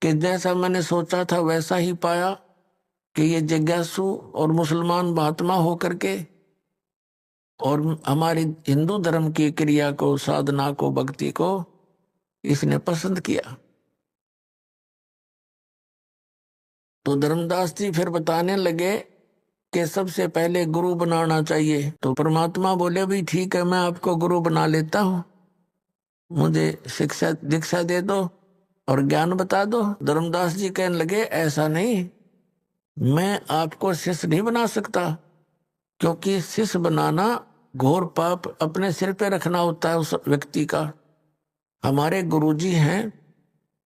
कि जैसा मैंने सोचा था वैसा ही पाया कि ये जिज्ञासु और मुसलमान महात्मा होकर के और हमारी हिंदू धर्म की क्रिया को, साधना को, भक्ति को इसने पसंद किया। तो धर्मदास जी फिर बताने लगे कि सबसे पहले गुरु बनाना चाहिए। तो परमात्मा बोले भी ठीक है, मैं आपको गुरु बना लेता हूँ, मुझे शिक्षा दीक्षा दे दो और ज्ञान बता दो। धर्मदास जी कहने लगे ऐसा नहीं, मैं आपको शिष्य नहीं बना सकता, क्योंकि शिष्य बनाना घोर पाप अपने सिर पे रखना होता है उस व्यक्ति का। हमारे गुरुजी हैं,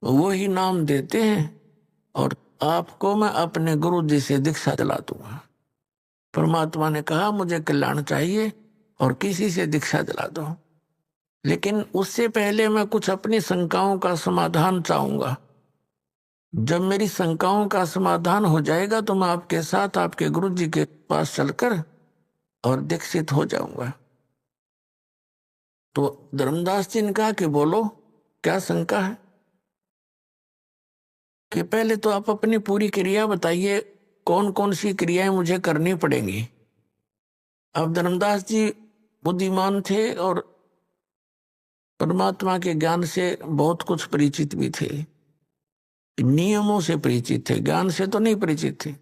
वो ही नाम देते हैं और आपको मैं अपने गुरुजी से दीक्षा दिला दूंगा। परमात्मा ने कहा मुझे कल्याण चाहिए और किसी से दीक्षा दिला दो, लेकिन उससे पहले मैं कुछ अपनी शंकाओं का समाधान चाहूंगा। जब मेरी शंकाओं का समाधान हो जाएगा तो मैं आपके साथ आपके गुरुजी के पास चलकर और दीक्षित हो जाऊंगा। तो धर्मदास जी ने कहा कि बोलो क्या शंका है। कि पहले तो आप अपनी पूरी क्रिया बताइए, कौन कौन सी क्रियाएं मुझे करनी पड़ेंगी। अब धर्मदास जी बुद्धिमान थे और परमात्मा के ज्ञान से बहुत कुछ परिचित भी थे, नियमों से परिचित थे, ज्ञान से तो नहीं परिचित थे।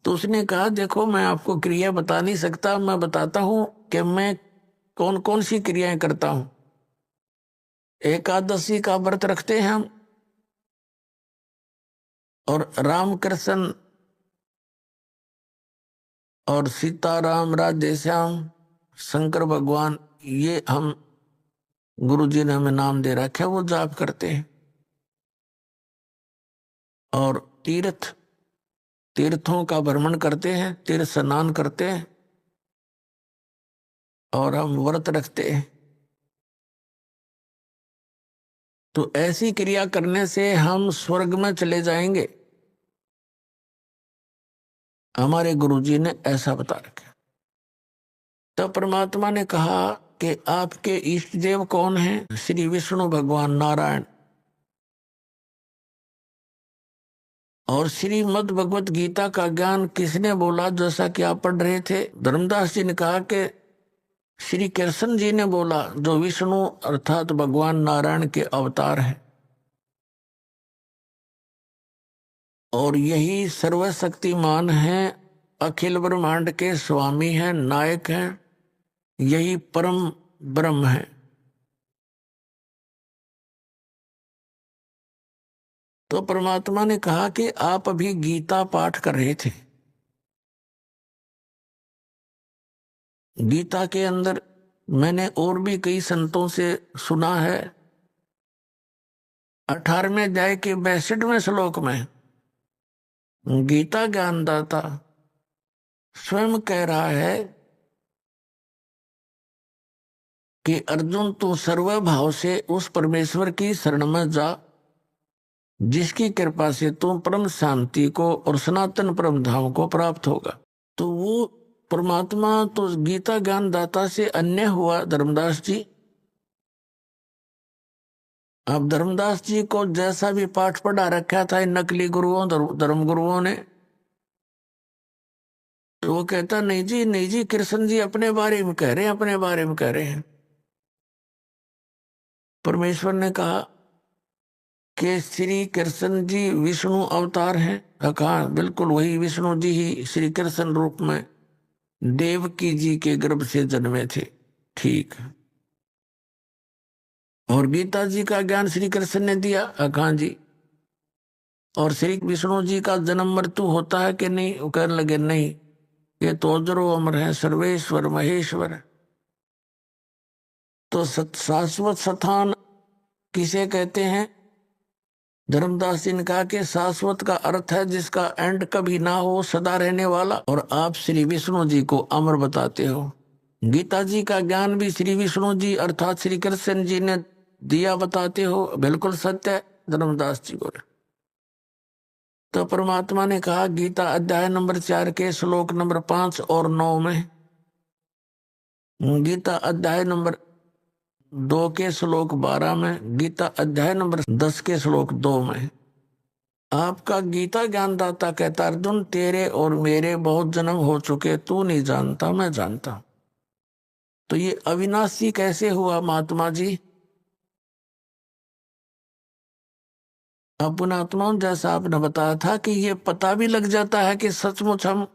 तो उसने कहा देखो मैं आपको क्रिया बता नहीं सकता, मैं बताता हूं कि मैं कौन कौन सी क्रियाएं करता हूं। एकादशी का व्रत रखते हैं हम, और रामकृष्ण और सीताराम, राधे श्याम, शंकर भगवान, ये हम गुरुजी ने हमें नाम दे रखा है, वो जाप करते हैं। और तीर्थों का भ्रमण करते हैं, तीर्थ स्नान करते हैं और हम व्रत रखते हैं। तो ऐसी क्रिया करने से हम स्वर्ग में चले जाएंगे, हमारे गुरुजी ने ऐसा बता रखा। तब परमात्मा ने कहा कि आपके इष्ट देव कौन हैं? श्री विष्णु भगवान नारायण। और श्रीमद् भगवत गीता का ज्ञान किसने बोला, जैसा कि आप पढ़ रहे थे? धर्मदास जी ने कहा कि श्री कृष्ण जी ने बोला, जो विष्णु अर्थात भगवान नारायण के अवतार हैं। और यही सर्वशक्तिमान हैं, अखिल ब्रह्मांड के स्वामी हैं, नायक हैं, यही परम ब्रह्म है। तो परमात्मा ने कहा कि आप अभी गीता पाठ कर रहे थे। गीता के अंदर मैंने और भी कई संतों से सुना है, 18वें अध्याय के 62वें श्लोक में गीता ज्ञानदाता स्वयं कह रहा है कि अर्जुन तू सर्वभाव से उस परमेश्वर की शरण में जा, जिसकी कृपा से तू परम शांति को और सनातन परम धाम को प्राप्त होगा। तो वो परमात्मा तो गीता ज्ञानदाता से अन्य हुआ धर्मदास जी। अब धर्मदास जी को जैसा भी पाठ पढ़ा रखा था इन नकली गुरुओं, धर्म गुरुओं ने, तो वो कहता नहीं जी, नहीं जी, कृष्ण जी अपने बारे में कह रहे हैं, अपने बारे में कह रहे हैं। परमेश्वर ने कहा कि श्री कृष्ण जी विष्णु अवतार हैं। कहा बिल्कुल वही विष्णु जी ही श्री कृष्ण रूप में देवकी जी के गर्भ से जन्मे थे। ठीक। और गीता जी का ज्ञान श्री कृष्ण ने दिया। कहा जी। और श्री विष्णु जी का जन्म मृत्यु होता है कि नहीं? वो कहने लगे नहीं, ये तो अजरो अमर है, सर्वेश्वर महेश्वर। तो शाश्वत स्थान किसे कहते हैं? धर्मदास जी ने कहा कि शाश्वत का अर्थ है जिसका एंड कभी ना हो, सदा रहने वाला। और आप श्री विष्णु जी को अमर बताते हो। गीता जी का ज्ञान भी श्री विष्णु जी अर्थात श्री कृष्ण जी ने दिया बताते हो। बिल्कुल सत्य है, धर्मदास जी बोले। तो परमात्मा ने कहा गीता अध्याय नंबर 4 के श्लोक नंबर 5 और 9 में, गीता अध्याय नंबर 2 के श्लोक 12 में, गीता अध्याय नंबर 10 के श्लोक 2 में। आपका गीता ज्ञानदाता कहता, अर्जुन तेरे और मेरे बहुत जन्म हो चुके, तू नहीं जानता, मैं जानता। तो ये अविनाशी कैसे हुआ महात्मा जी? अब आत्माओं जैसा आपने बताया था कि ये पता भी लग जाता है कि सचमुच हम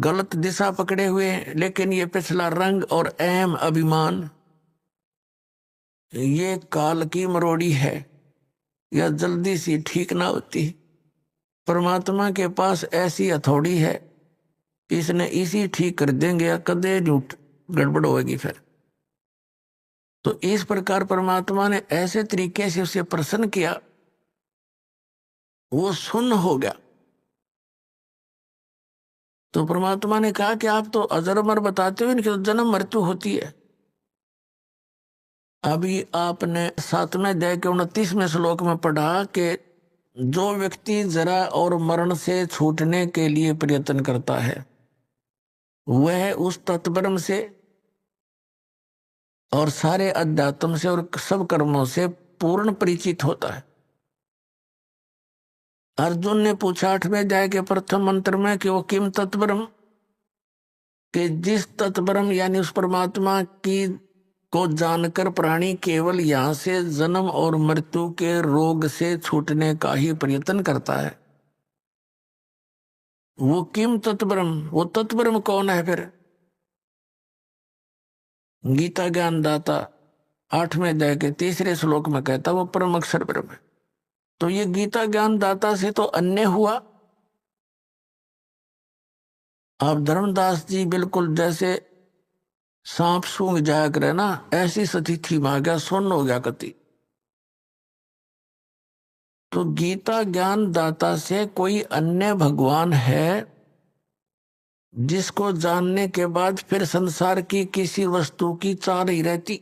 गलत दिशा पकड़े हुए हैं, लेकिन ये पिछला रंग और अहम अभिमान ये काल की मरोड़ी है, या जल्दी सी ठीक ना होती। परमात्मा के पास ऐसी हथौड़ी है, इसने इसी ठीक कर देंगे या कदे झूठ गड़बड़ होगी फिर। तो इस प्रकार परमात्मा ने ऐसे तरीके से उसे प्रसन्न किया, वो सुन्न हो गया। तो परमात्मा ने कहा कि आप तो अजर अमर बताते हो, इनकी तो जन्म मृत्यु होती है। अभी आपने 7वें अध्याय के 29वें श्लोक में पढ़ा कि जो व्यक्ति जरा और मरण से छूटने के लिए प्रयत्न करता है, वह उस तत्ब्रह्म से और सारे अध्यात्म से और सब कर्मों से पूर्ण परिचित होता है। अर्जुन ने पूछा 8वें अध्याय के प्रथम मंत्र में कि वो किम तत्ब्रह्म, कि जिस तत्ब्रह्म यानी उस परमात्मा की को जानकर प्राणी केवल यहाँ से जन्म और मृत्यु के रोग से छूटने का ही प्रयत्न करता है, वो किम तत्ब्रह्म, वो तत्ब्रह्म कौन है फिर? गीता ज्ञानदाता 8वें अध्याय के 3रे श्लोक में कहता वो परम अक्षर ब्रह्म है। तो ये गीता ज्ञानदाता से तो अन्य हुआ। आप धर्मदास जी बिल्कुल जैसे सांप सूंघ जाया करे ना, ऐसी स्थिति में आ गया, सुन्न हो गया कति। तो गीता ज्ञान दाता से कोई अन्य भगवान है जिसको जानने के बाद फिर संसार की किसी वस्तु की चाह नहीं रहती।